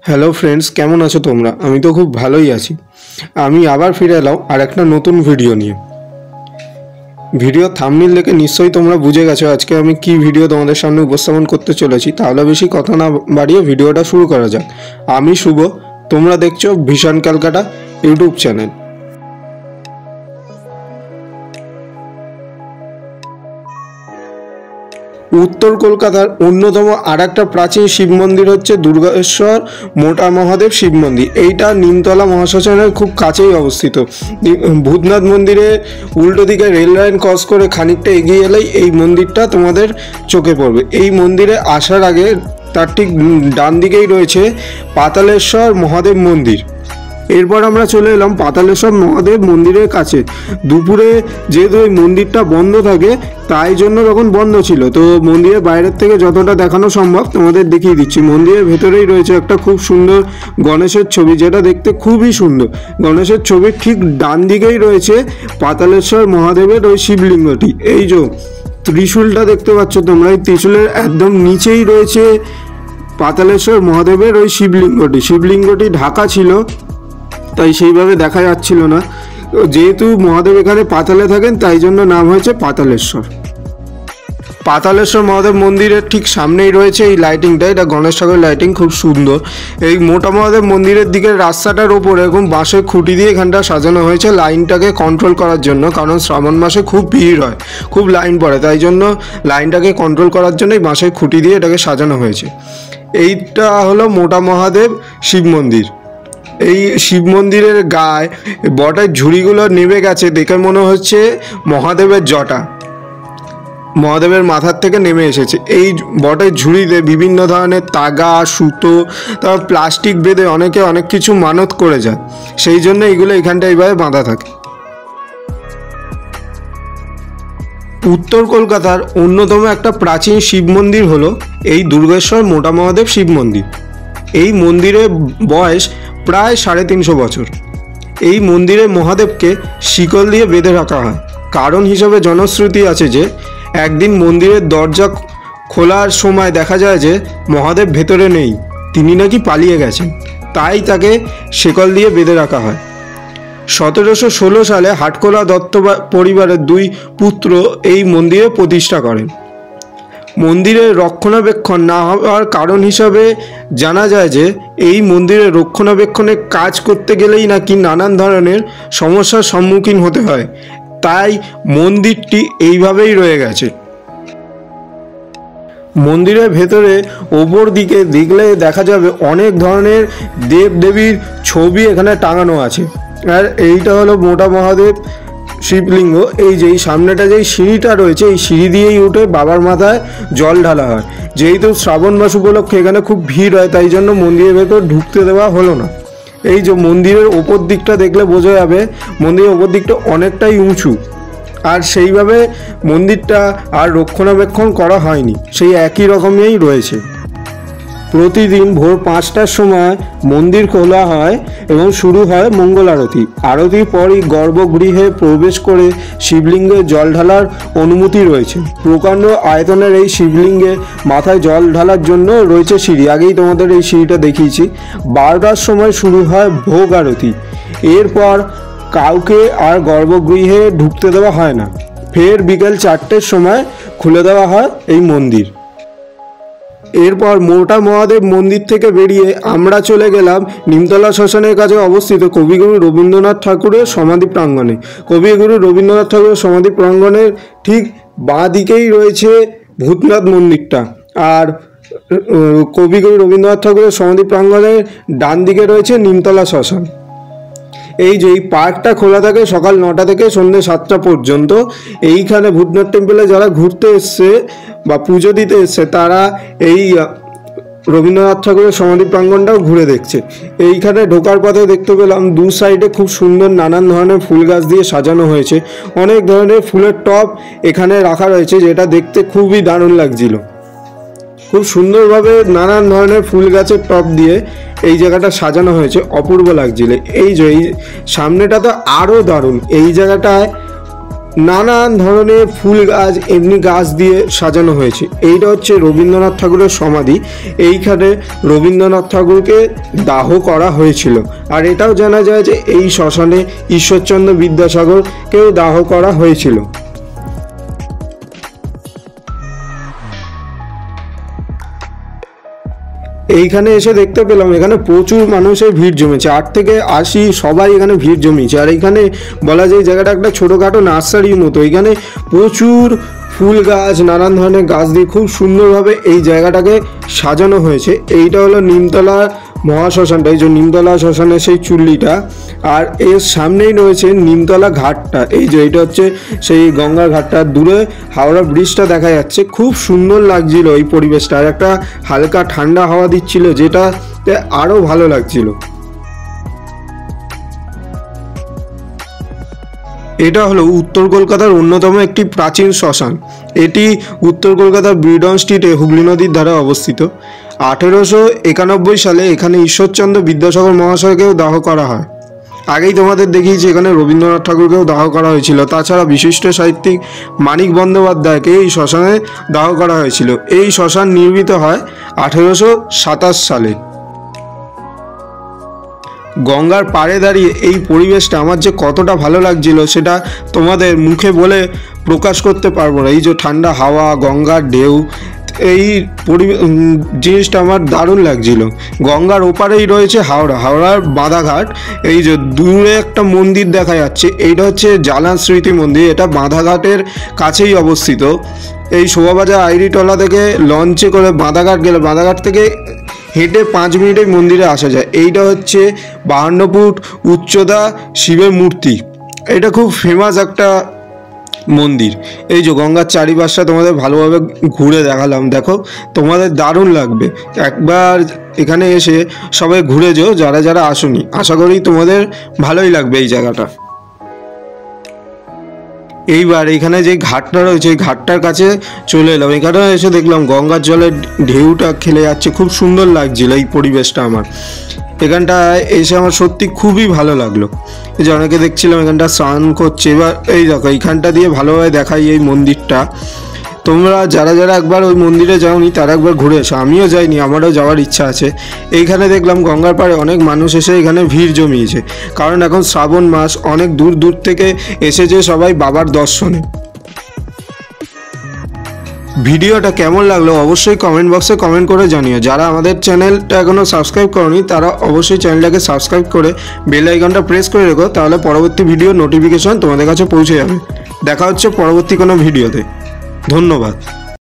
Hello friends, কেমন আছো তোমরা? আমি তো খুব ভালোই আছি। আমি আবার ফিরে এলাম আর একটা নতুন ভিডিও নিয়ে। ভিডিও থাম্বনেল দেখে নিশ্চয়ই তোমরা বুঝে গেছো আজকে আমি কি ভিডিও তোমাদের সামনে উপস্থাপন করতে চলেছি। তাহলে বেশি কথা না বাড়িয়ে ভিডিওটা শুরু করা যাক। আমি শুভ, তোমরা দেখছো ভিশন ক্যালকাটা ইউটিউব চ্যানেল। উত্তর কলকাতার অন্যতম আর একটা প্রাচীন শিব মন্দির হচ্ছে দুর্গেশ্বর মোটা মহাদেব শিব মন্দির। এইটা নিমতলা মহাশ্মশানের খুব কাছেই অবস্থিত। ভূতনাথ মন্দিরে উল্টো দিকে রেল লাইন ক্রস করে খানিকটা এগিয়ে এলেই এই মন্দিরটা তোমাদের চোখে পড়বে। এই মন্দিরে আসার আগে তার ঠিক ডান দিকেই রয়েছে পাতালেশ্বর মহাদেব মন্দির। এরপর আমরা চলে এলাম পাতালেশ্বর মহাদেব মন্দিরের কাছে। দুপুরে যেহেতু এই মন্দিরটা বন্ধ থাকে তাই জন্য তখন বন্ধ ছিল, তো মন্দিরের বাইরের থেকে যতটা দেখানো সম্ভব তোমাদের দেখিয়ে দিচ্ছি। মন্দিরের ভেতরেই রয়েছে একটা খুব সুন্দর গণেশের ছবি, যেটা দেখতে খুবই সুন্দর। গণেশের ছবির ঠিক ডান দিকেই রয়েছে পাতালেশ্বর মহাদেবের ওই শিবলিঙ্গটি। এই যে ত্রিশূলটা দেখতে পাচ্ছ তোমরা, এই ত্রিশূলের একদম নিচেই রয়েছে পাতালেশ্বর মহাদেবের ওই শিবলিঙ্গটি ঢাকা ছিল, তাই সেইভাবে দেখা যাচ্ছিল না। যেহেতু মহাদেব এখানে পাতালে থাকেন তাই জন্য নাম হয়েছে পাতালেশ্বর। পাতালেশ্বর মহাদেব মন্দিরের ঠিক সামনেই রয়েছে এই লাইটিংটা, এটা গণেশ ঠাকুরের লাইটিং, খুব সুন্দর। এই মোটা মহাদেব মন্দিরের দিকের রাস্তাটার ওপরে এরকম বাঁশের খুঁটি দিয়ে এখানটা সাজানো হয়েছে লাইনটাকে কন্ট্রোল করার জন্য, কারণ শ্রাবণ মাসে খুব ভিড় হয়, খুব লাইন পড়ে, তাই জন্য লাইনটাকে কন্ট্রোল করার জন্য এই বাঁশের খুঁটি দিয়ে এটাকে সাজানো হয়েছে। এইটা হলো মোটা মহাদেব শিব মন্দির। এই শিব মন্দিরের গায়ে বটের ঝুড়িগুলো নেমে গেছে দেখে মনে হচ্ছে মহাদেবের জটা মহাদেবের মাথার থেকে নেমে এসেছে। এই বটের ঝুড়িতে বিভিন্ন ধরনের তাগা, সুতো, তারপর প্লাস্টিক বেঁধে অনেকে অনেক কিছু মানত করে যায়, সেই জন্য এইগুলো এখানটা এইভাবে বাঁধা থাকে। উত্তর কলকাতার অন্যতম একটা প্রাচীন শিব মন্দির হলো এই দুর্গেশ্বর মোটা মহাদেব শিব মন্দির। এই মন্দিরের বয়স প্রায় 350 বছর। এই মন্দিরে মহাদেবকে শিকল দিয়ে বেঁধে রাখা হয়। কারণ হিসাবে জনশ্রুতি আছে যে একদিন মন্দিরের দরজা খোলার সময় দেখা যায় যে মহাদেব ভেতরে নেই, তিনি নাকি পালিয়ে গেছেন, তাই তাকে শিকল দিয়ে বেঁধে রাখা হয়। 1716 সালে হাটখোলা দত্ত পরিবারের 2 পুত্র এই মন্দিরে প্রতিষ্ঠা করেন। মন্দিরের রক্ষণাবেক্ষণ না হওয়ার কারণ হিসাবে জানা যায় যে এই মন্দিরের রক্ষণাবেক্ষণের কাজ করতে গেলেই নাকি নানান ধরনের সমস্যার সম্মুখীন হতে হয়, তাই মন্দিরটি এইভাবেই রয়ে গেছে। মন্দিরের ভেতরে ওপর দিকে দেখলে দেখা যাবে অনেক ধরনের দেবদেবীর ছবি এখানে টাঙানো আছে। আর এইটা হলো মোটা মহাদেব শিবলিঙ্গ। এই যে সামনেটা যেই সিঁড়িটা রয়েছে, এই সিঁড়ি দিয়েই উঠে বাবার মাথায় জল ঢালা হয়। যেহেতু শ্রাবণ মাস উপলক্ষে এখানে খুব ভিড় হয়, তাই জন্য মন্দিরের ভেতর ঢুকতে দেওয়া হলো না। এই যে মন্দিরের ওপর দিকটা দেখলে বোঝা যাবে মন্দিরের ওপর দিকটা অনেকটাই উঁচু, আর সেইভাবে মন্দিরটা আর রক্ষণাবেক্ষণ করা হয়নি, সেই একই রকমই রয়েছে। প্রতিদিন ভোর 5টার সময় মন্দির খোলা হয় এবং শুরু হয় মঙ্গল আরতি। আরতির পরই গর্ভগৃহে প্রবেশ করে শিবলিঙ্গে জল ঢালার অনুমতি রয়েছে। প্রকাণ্ড আয়তনের এই শিবলিঙ্গে মাথায় জল ঢালার জন্য রয়েছে সিঁড়ি, আগেই তোমাদের এই সিঁড়িটা দেখিয়েছি। 12টার সময় শুরু হয় ভোগ আরতি। এরপর কাউকে আর গর্ভগৃহে ঢুকতে দেওয়া হয় না। ফের বিকেল 4টের সময় খুলে দেওয়া হয় এই মন্দির। এরপর মোটা মহাদেব মন্দির থেকে বেরিয়ে আমরা চলে গেলাম নিমতলা শ্মশানের কাছে অবস্থিত কবিগুরু রবীন্দ্রনাথ ঠাকুরের সমাধি প্রাঙ্গণে। কবিগুরু রবীন্দ্রনাথ ঠাকুরের সমাধি প্রাঙ্গণের ঠিক বাঁ দিকেই রয়েছে ভূতনাথ মন্দিরটা, আর কবিগুরু রবীন্দ্রনাথ ঠাকুরের সমাধি প্রাঙ্গণের ডান দিকে রয়েছে নিমতলা শ্মশান। এই যে এই পার্কটা খোলা থাকে সকাল 9টা থেকে সন্ধ্যে 7টা পর্যন্ত। এইখানে ভূতনাথ টেম্পলে যারা ঘুরতে এসছে বা পুজো দিতে এসছে তারা এই রবীন্দ্রনাথ ঠাকুরের সমাধি প্রাঙ্গণটাও ঘুরে দেখছে। এইখানে ঢোকার পথে দেখতে পেলাম 2 সাইডে খুব সুন্দর নানান ধরনের ফুল গাছ দিয়ে সাজানো হয়েছে। অনেক ধরনের ফুলের টব এখানে রাখা রয়েছে, যেটা দেখতে খুবই দারুণ লাগছিল। খুব সুন্দরভাবে নানান ধরনের ফুল গাছের টব দিয়ে এই জায়গাটা সাজানো হয়েছে, অপূর্ব লাগছিল। এই যে এই সামনেটা তো আরও দারুণ। এই জায়গাটায় নানান ধরনের ফুল গাছ এমনি গাছ দিয়ে সাজানো হয়েছে। এইটা হচ্ছে রবীন্দ্রনাথ ঠাকুরের সমাধি। এইখানে রবীন্দ্রনাথ ঠাকুরকে দাহ করা হয়েছিল। আর এটাও জানা যায় যে এই শ্মশানে ঈশ্বরচন্দ্র বিদ্যাসাগরকেও দাহ করা হয়েছিল। এইখানে এসে দেখতে পেলাম এখানে প্রচুর মানুষের ভিড় জমেছে, 8 থেকে 80 সবাই এখানে ভিড় জমিয়েছে। আর এখানে বলা যায় জায়গাটা একটা ছোটোখাটো নার্সারির মতো। এখানে প্রচুর ফুল গাছ, নানান ধরনের গাছ দিয়ে খুব সুন্দরভাবে এই জায়গাটাকে সাজানো হয়েছে। এইটা হলো নিমতলা মহাশ্মশানটা, এই যে নিমতলা শ্মশানের সেই চুল্লিটা। আর এর সামনেই রয়েছে নিমতলা ঘাটটা, এই যে এটা হচ্ছে সেই গঙ্গা ঘাটটা। দূরে হাওড়া ব্রিজটা দেখা যাচ্ছে, খুব সুন্দর লাগছিল এই পরিবেশটা। আর একটা হালকা ঠান্ডা হাওয়া দিচ্ছিল, যেটাতে আরও ভালো লাগছিল। এটা হলো উত্তর কলকাতার অন্যতম একটি প্রাচীন শ্মশান। এটি উত্তর কলকাতার ব্রিডন স্ট্রিটে হুগলি নদীর ধারে অবস্থিত। 1891 সালে এখানে ঈশ্বরচন্দ্র বিদ্যাসাগর মহাশয়কেও দাহ করা হয়। আগেই তোমাদের দেখিয়েছি এখানে রবীন্দ্রনাথ ঠাকুরকেও দাহ করা হয়েছিল। তাছাড়া বিশিষ্ট সাহিত্যিক মানিক বন্দ্যোপাধ্যায়কে এই শ্মশানে দাহ করা হয়েছিল। এই শ্মশান নির্মিত হয় 1827 সালে। গঙ্গার পাড়ে দাঁড়িয়ে এই পরিবেশটা আমার যে কতটা ভালো লাগছিল সেটা তোমাদের মুখে বলে প্রকাশ করতে পারবো না। এই যে ঠান্ডা হাওয়া, গঙ্গার ঢেউ, এই জিনিসটা আমার দারুণ লাগছিল। গঙ্গার ওপারেই রয়েছে হাওড়ার বাঁধাঘাট। এই যে দূরে একটা মন্দির দেখা যাচ্ছে, এইটা হচ্ছে জালান স্মৃতি মন্দির। এটা বাঁধাঘাটের কাছেই অবস্থিত। এই শোভাবাজার আইরিটলা থেকে লঞ্চে করে বাঁধাঘাট গেলে বাঁধাঘাট থেকে হেঁটে 5 মিনিটেই মন্দিরে আসা যায়। এইটা হচ্ছে 52 ফুট উচ্চতা শিবের মূর্তি। এটা খুব ফেমাস একটা মন্দির। এই যে গঙ্গার চারিপাশটা তোমাদের ভালোভাবে ঘুরে দেখালাম, দেখো তোমাদের দারুণ লাগবে। একবার এখানে এসে সবাই ঘুরে যেও যারা যারা আসোনি, আশা করি তোমাদের ভালোই লাগবে এই জায়গাটা। এইবার এখানে যে ঘাটটা রয়েছে এই ঘাটটার কাছে চলে এলাম। এখানে এসে দেখলাম গঙ্গার জলের ঢেউটা খেলে যাচ্ছে, খুব সুন্দর লাগছিল এই পরিবেশটা আমার। এখানটায় এসে আমার সত্যি খুবই ভালো লাগলো। এই যে অনেকে দেখছিলাম এখানটা স্নান করছে। এবার এই দেখো এইখানটা দিয়ে ভালোভাবে দেখাই এই মন্দিরটা। তোমরা যারা যারা একবার ওই মন্দিরে যাওনি তারা একবার ঘুরে এসো। আমিও যাইনি, আমারও যাওয়ার ইচ্ছা আছে। এইখানে দেখলাম গঙ্গার পাড়ে অনেক মানুষ এসে এখানে ভিড় জমিয়েছে, কারণ এখন শ্রাবণ মাস, অনেক দূর দূর থেকে এসেছে সবাই বাবার দর্শনে। ভিডিওটা কেমন লাগলো অবশ্যই কমেন্ট বক্সে কমেন্ট করে জানিও। যারা আমাদের চ্যানেলটা এখনও সাবস্ক্রাইব করনি তারা অবশ্যই চ্যানেলটাকে সাবস্ক্রাইব করে বেল আইকনটা প্রেস করে রেখো, তাহলে পরবর্তী ভিডিও নোটিফিকেশন তোমাদের কাছে পৌঁছে যাবে। দেখা হচ্ছে পরবর্তী কোনো ভিডিওতে। ধন্যবাদ।